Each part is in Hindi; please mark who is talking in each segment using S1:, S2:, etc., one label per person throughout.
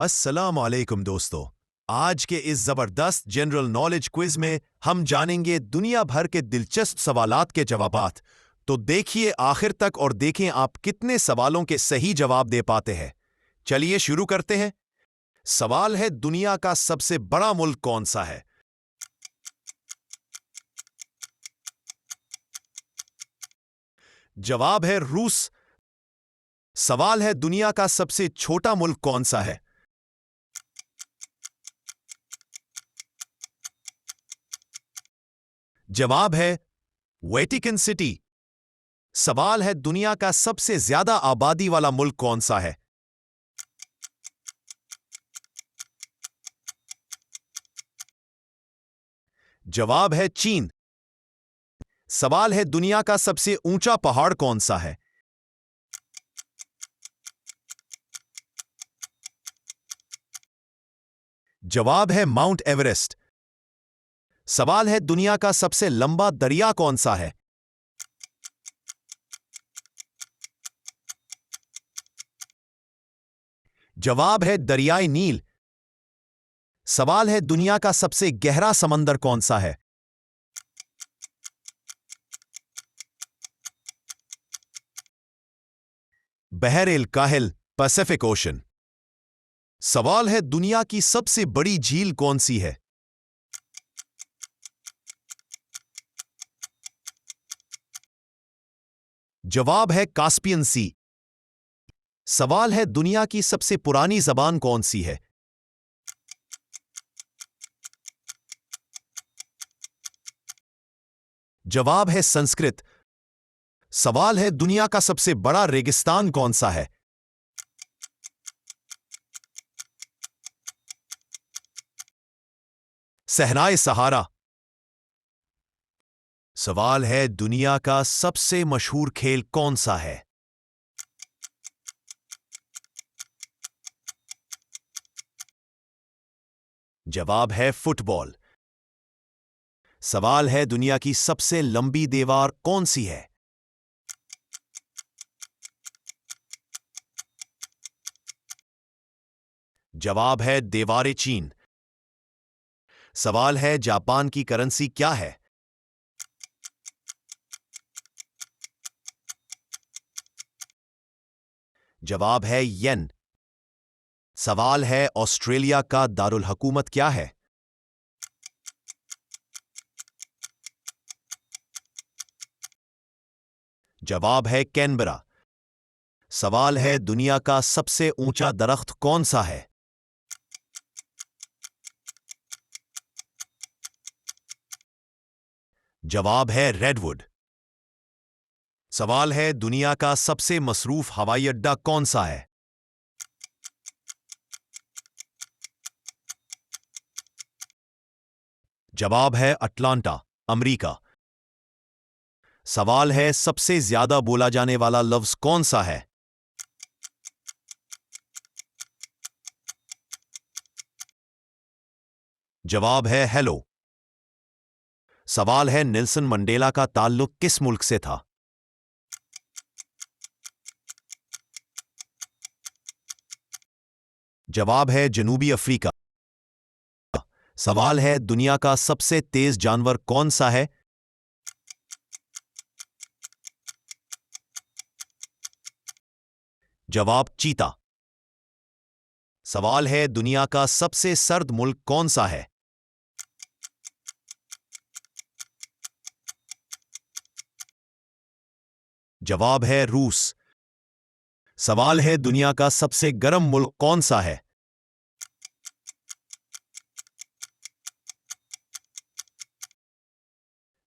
S1: अस्सलाम वालेकुम दोस्तों। आज के इस जबरदस्त जनरल नॉलेज क्विज में हम जानेंगे दुनिया भर के दिलचस्प सवालात के जवाबात। तो देखिए आखिर तक और देखें आप कितने सवालों के सही जवाब दे पाते हैं। चलिए शुरू करते हैं। सवाल है, दुनिया का सबसे बड़ा मुल्क कौन सा है? जवाब है रूस। सवाल है, दुनिया का सबसे छोटा मुल्क कौन सा है? जवाब है वेटिकन सिटी। सवाल है, दुनिया का सबसे ज्यादा आबादी वाला मुल्क कौन सा है? जवाब है चीन। सवाल है, दुनिया का सबसे ऊंचा पहाड़ कौन सा है? जवाब है माउंट एवरेस्ट। सवाल है, दुनिया का सबसे लंबा दरिया कौन सा है? जवाब है दरियाई नील। सवाल है, दुनिया का सबसे गहरा समंदर कौन सा है? बहर एल काहिल, पैसिफिक ओशन। सवाल है, दुनिया की सबसे बड़ी झील कौन सी है? जवाब है कास्पियन सी। सवाल है, दुनिया की सबसे पुरानी जबान कौन सी है? जवाब है संस्कृत। सवाल है, दुनिया का सबसे बड़ा रेगिस्तान कौन सा है? सहराए सहारा। सवाल है, दुनिया का सबसे मशहूर खेल कौन सा है? जवाब है फुटबॉल। सवाल है, दुनिया की सबसे लंबी दीवार कौन सी है? जवाब है दीवार चीन। सवाल है, जापान की करेंसी क्या है? जवाब है येन। सवाल है, ऑस्ट्रेलिया का दारुल हुकूमत क्या है? जवाब है कैनबरा। सवाल है, दुनिया का सबसे ऊंचा दरख्त कौन सा है? जवाब है रेडवुड। सवाल है, दुनिया का सबसे मसरूफ हवाई अड्डा कौन सा है? जवाब है अटलांटा, अमेरिका। सवाल है, सबसे ज्यादा बोला जाने वाला लफ्ज कौन सा है? जवाब है हेलो। सवाल है, नेल्सन मंडेला का ताल्लुक किस मुल्क से था? जवाब है जनूबी अफ्रीका। सवाल है, दुनिया का सबसे तेज जानवर कौन सा है? जवाब चीता। सवाल है, दुनिया का सबसे सर्द मुल्क कौन सा है? जवाब है रूस। सवाल है, दुनिया का सबसे गर्म मुल्क कौन सा है?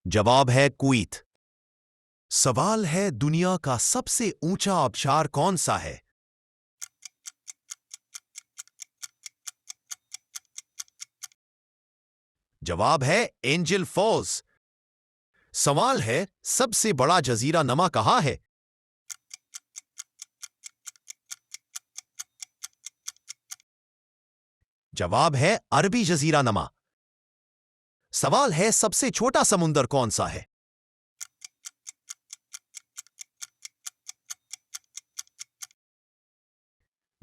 S1: जवाब है कुवैत। सवाल है, दुनिया का सबसे ऊंचा आबशार कौन सा है? जवाब है एंजल फॉल्स। सवाल है, सबसे बड़ा जजीरा नमा कहां है? जवाब है अरबी जजीरा नमा। सवाल है, सबसे छोटा समुंदर कौन सा है?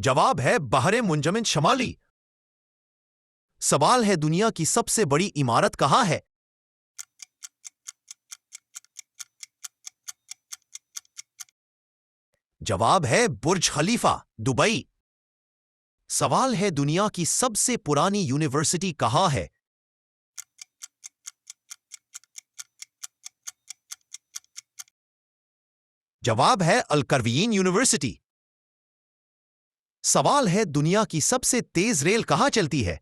S1: जवाब है बहरे मुंजमिन शमाली। सवाल है दुनिया की सबसे बड़ी इमारत कहां है? जवाब है बुर्ज खलीफा, दुबई। सवाल है दुनिया की सबसे पुरानी यूनिवर्सिटी कहां है? जवाब है अल-करवियीन यूनिवर्सिटी। सवाल है दुनिया की सबसे तेज रेल कहां चलती है?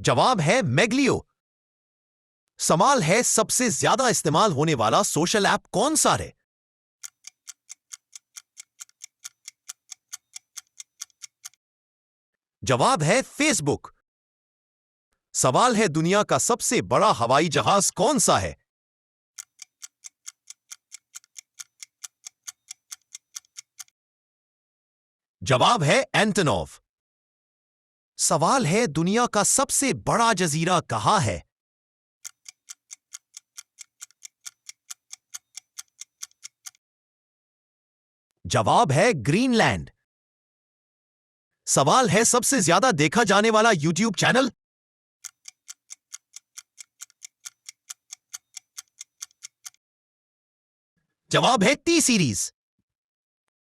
S1: जवाब है मैग्लियो। सवाल है सबसे ज्यादा इस्तेमाल होने वाला सोशल ऐप कौन सा है? जवाब है फेसबुक। सवाल है दुनिया का सबसे बड़ा हवाई जहाज कौन सा है? जवाब है एंटोनोव। सवाल है दुनिया का सबसे बड़ा जजीरा कहां है? जवाब है ग्रीनलैंड। सवाल है सबसे ज्यादा देखा जाने वाला यूट्यूब चैनल? जवाब है टी सीरीज।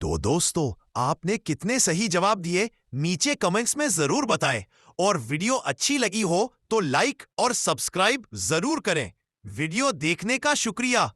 S1: तो दोस्तों, आपने कितने सही जवाब दिए नीचे कमेंट्स में जरूर बताएं, और वीडियो अच्छी लगी हो तो लाइक और सब्सक्राइब जरूर करें। वीडियो देखने का शुक्रिया।